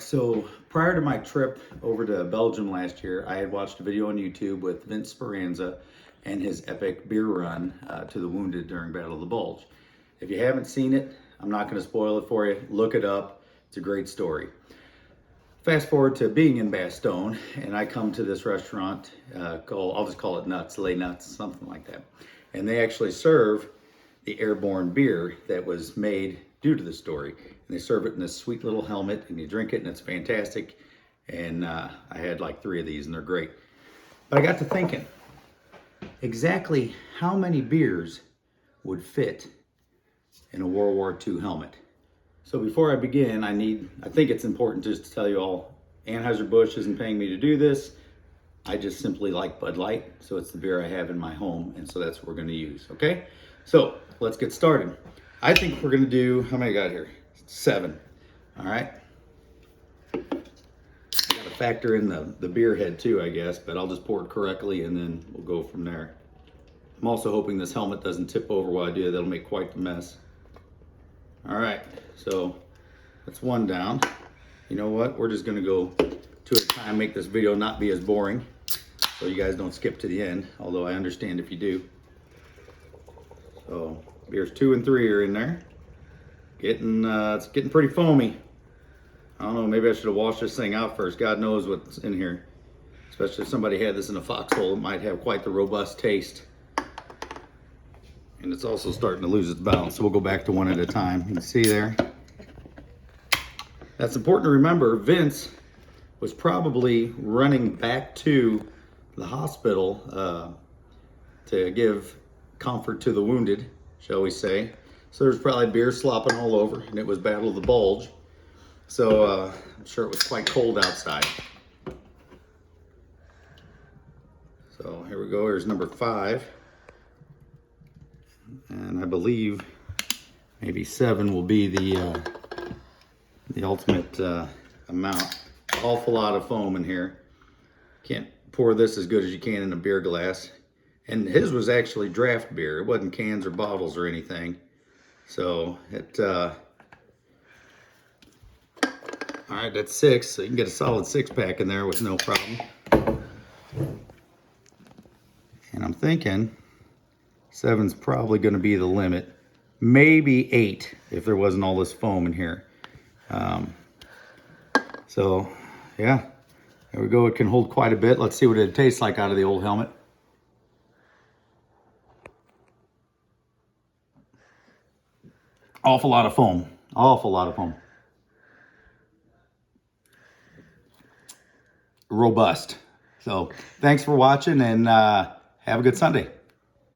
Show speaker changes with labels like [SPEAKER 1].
[SPEAKER 1] right, so prior to my trip over to Belgium last year, I had watched a video on YouTube with Vince Speranza and his epic beer run to the wounded during Battle of the Bulge. If you haven't seen it, I'm not going to spoil it for you. Look it up. It's a great story. Fast forward to being in Bastogne, and I come to this restaurant called, I'll just call it Nuts, Les Nuts, something like that. And they actually serve the airborne beer that was made due to the story. And they serve it in this sweet little helmet, and you drink it, and it's fantastic. And I had like 3 of these, and they're great. But I got to thinking, exactly how many beers would fit in a World War II helmet? So before I begin, I think it's important just to tell you all, Anheuser-Busch isn't paying me to do this. I just simply like Bud Light, so it's the beer I have in my home, and so that's what we're going to use, okay? So let's get started. I think we're going to do, how many I got here? 7, all right? I got to factor in the beer head too, I guess, but I'll just pour it correctly, and then we'll go from there. I'm also hoping this helmet doesn't tip over while I do it. That'll make quite the mess. All right, so that's 1 down. You know what? We're just gonna go 2 at a time, make this video not be as boring, so you guys don't skip to the end, although I understand if you do. So beers 2 and 3 are in there. It's getting pretty foamy. I don't know, maybe I should have washed this thing out first. God knows what's in here. Especially if somebody had this in a foxhole, it might have quite the robust taste. And it's also starting to lose its balance, so we'll go back to 1 at a time. You can see there. That's important to remember. Vince was probably running back to the hospital to give comfort to the wounded, shall we say. So there's probably beer slopping all over, and it was Battle of the Bulge. So I'm sure it was quite cold outside. So here we go. Here's number 5. And I believe maybe 7 will be the ultimate amount. Awful lot of foam in here. Can't pour this as good as you can in a beer glass. And his was actually draft beer. It wasn't cans or bottles or anything. So it, all right, that's 6. So you can get a solid 6-pack in there with no problem. And I'm thinking 7's probably going to be the limit. Maybe 8 if there wasn't all this foam in here. So, yeah, there we go. It can hold quite a bit. Let's see what it tastes like out of the old helmet. Awful lot of foam. Awful lot of foam. Robust. So, thanks for watching, and have a good Sunday.